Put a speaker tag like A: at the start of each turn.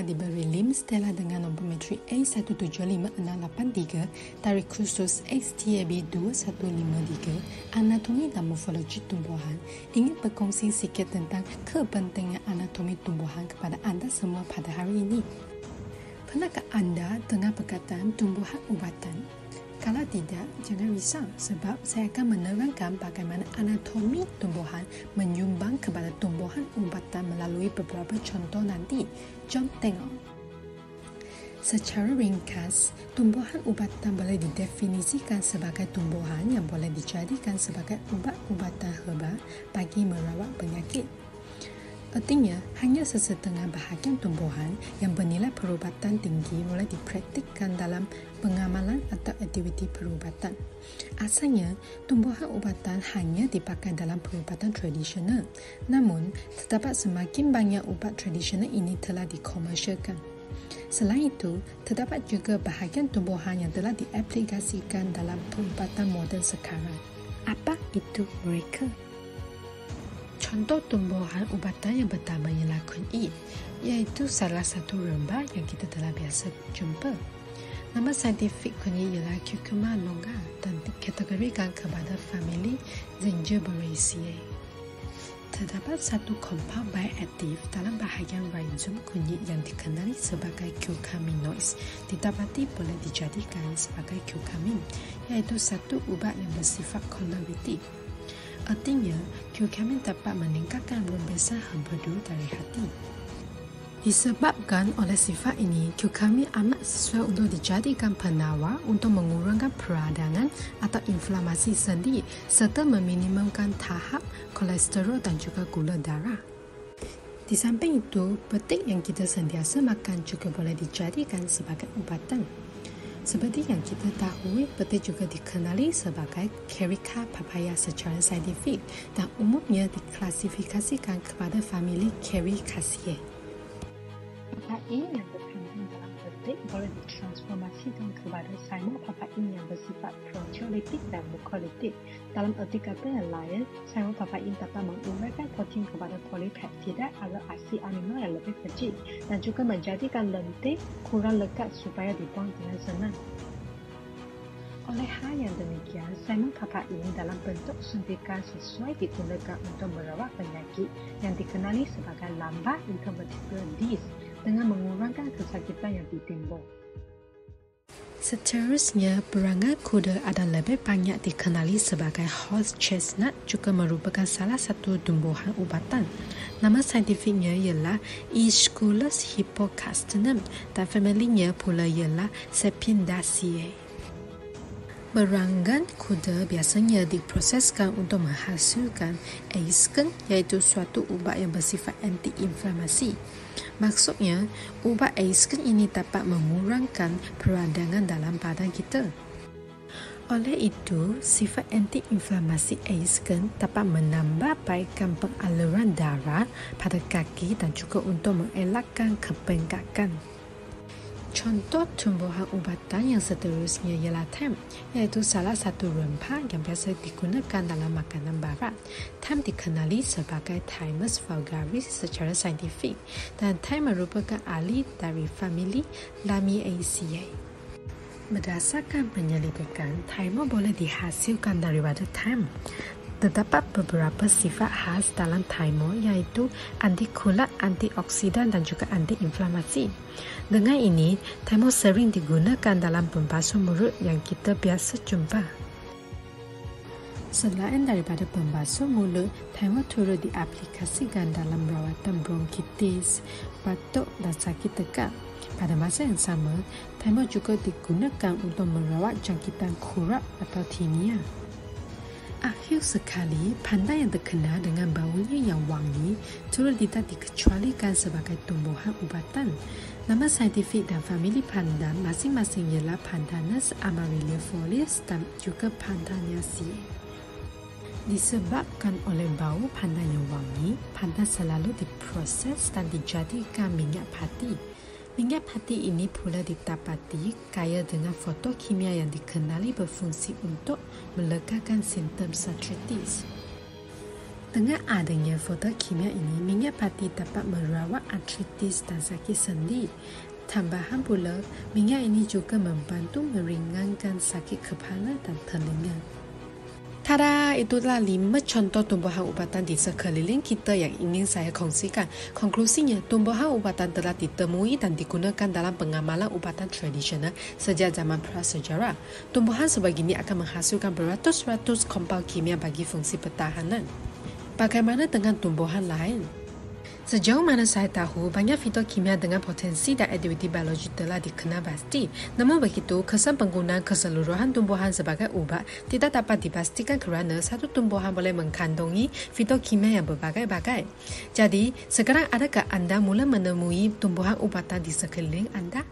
A: diberi lim Stella dengan nombor metrik A175683, tarikh khusus XTAB 2153, anatomi dan morfologi tumbuhan, ingin berkongsi sikit tentang kepentingan anatomi tumbuhan kepada anda semua pada hari ini. Pernahkah anda dengar perkataan tumbuhan ubatan? Kalau tidak, jangan risau sebab saya akan menerangkan bagaimana anatomi tumbuhan menyumbang kepada tumbuhan ubatan melalui beberapa contoh nanti. Jom tengok. Secara ringkas, tumbuhan ubatan boleh didefinisikan sebagai tumbuhan yang boleh dijadikan sebagai ubat-ubatan herba bagi merawat penyakit. Artinya, hanya sesetengah bahagian tumbuhan yang bernilai perubatan tinggi boleh dipraktikkan dalam pengamalan atau aktiviti perubatan. Asalnya, tumbuhan ubatan hanya dipakai dalam perubatan tradisional. Namun, terdapat semakin banyak ubat tradisional ini telah dikomersialkan. Selain itu, terdapat juga bahagian tumbuhan yang telah diaplikasikan dalam perubatan moden sekarang. Apa itu mereka? Contoh tumbuhan ubatan yang pertama ialah kunyi, iaitu salah satu rembah yang kita telah biasa jumpa. Nama saintifik kunyi ialah Curcuma longa dan dikategorikan kepada famili Zingiberaceae. Terdapat satu kompaun bioaktif dalam bahagian rhizom kunyit yang dikenali sebagai curcuminoids didapati boleh dijadikan sebagai curcumin, iaitu satu ubat yang bersifat koloretik. Artinya, curcumin dapat meningkatkan rembesan empedu dari hati. Disebabkan oleh sifat ini, curcumin amat sesuai untuk dijadikan penawar untuk mengurangkan peradangan atau inflamasi sendi serta meminimumkan tahap kolesterol dan juga gula darah. Di samping itu, petik yang kita sentiasa makan juga boleh dijadikan sebagai ubatan. Seperti yang kita tahu, petik juga dikenali sebagai Carica papaya secara saintifik dan umumnya diklasifikasikan kepada famili Caricaceae. Papain yang terkandung dalam petik boleh ditransformasikan kepada cyanoppapain yang bersifat proteolytik dan mucolytik. Dalam erti kata yang lain, cyanoppapain dapat mengurangkan protein kepada polipeptida atau asid amino yang lebih kecil dan juga menjadikan lentik kurang lekat supaya dibuang dengan senang. Oleh hal yang demikian, cyanoppapain dalam bentuk suntikan sesuai digunakan untuk merawat penyakit yang dikenali sebagai lambat intervertebral disc dengan mengurangkan kesakitan yang ditimbul. Seterusnya, berangan kuda ada lebih banyak dikenali sebagai horse chestnut juga merupakan salah satu tumbuhan ubatan. Nama saintifiknya ialah Aesculus hippocastanum dan familinya pula ialah Sapindaceae. Berangan kuda biasanya diproseskan untuk menghasilkan aescin, iaitu suatu ubat yang bersifat anti-inflamasi. Maksudnya, ubat aescin ini dapat mengurangkan peradangan dalam badan kita. Oleh itu, sifat anti-inflamasi aescin dapat menambahbaikan pengaliran darah pada kaki dan juga untuk mengelakkan kebengkakan. Contoh tumbuhan ubatan yang seterusnya ialah thyme, iaitu salah satu rempah yang biasa digunakan dalam makanan barat. Thyme dikenali sebagai Thymus vulgaris secara saintifik dan thyme merupakan ahli dari famili Lamiaceae. Berdasarkan penyelidikan, thyme boleh dihasilkan daripada thyme. Terdapat beberapa sifat khas dalam thyme iaitu antikulat, antioksidan dan juga antiinflamasi. Dengan ini, thyme sering digunakan dalam pembasuh mulut yang kita biasa jumpa. Selain daripada pembasuh mulut, thyme turut diaplikasikan dalam rawatan bronkitis, batuk dan sakit tegak. Pada masa yang sama, thyme juga digunakan untuk merawat jangkitan kurap atau tinea. Akhir sekali, pandan yang terkenal dengan baunya yang wangi turut tidak dikecualikan sebagai tumbuhan ubatan. Nama saintifik dan famili pandan masing-masing ialah Pandanus amarylliifolia dan juga Pandanaceae. Disebabkan oleh bau pandan yang wangi, pandan selalu diproses dan dijadikan minyak padi. Minyak padi ini pula didapati kaya dengan fotokimia yang dikenali berfungsi untuk melegakan simptom artritis. Dengan adanya fotokimia ini, minyak padi dapat merawat artritis dan sakit sendi. Tambahan pula, minyak ini juga membantu meringankan sakit kepala dan telinga. Tada, itulah 5 contoh tumbuhan ubatan di sekeliling kita yang ingin saya kongsikan. Konklusinya, tumbuhan ubatan telah ditemui dan digunakan dalam pengamalan ubatan tradisional sejak zaman prasejarah. Tumbuhan sebegini akan menghasilkan beratus-ratus kompaun kimia bagi fungsi pertahanan. Bagaimana dengan tumbuhan lain? Sejauh mana saya tahu, banyak fitokimia dengan potensi dan aktiviti biologi telah dikenal pasti. Namun begitu, kesan penggunaan keseluruhan tumbuhan sebagai ubat tidak dapat dipastikan kerana satu tumbuhan boleh mengkandungi fitokimia yang berbagai-bagai. Jadi, sekarang adakah anda mula menemui tumbuhan ubatan di sekeliling anda?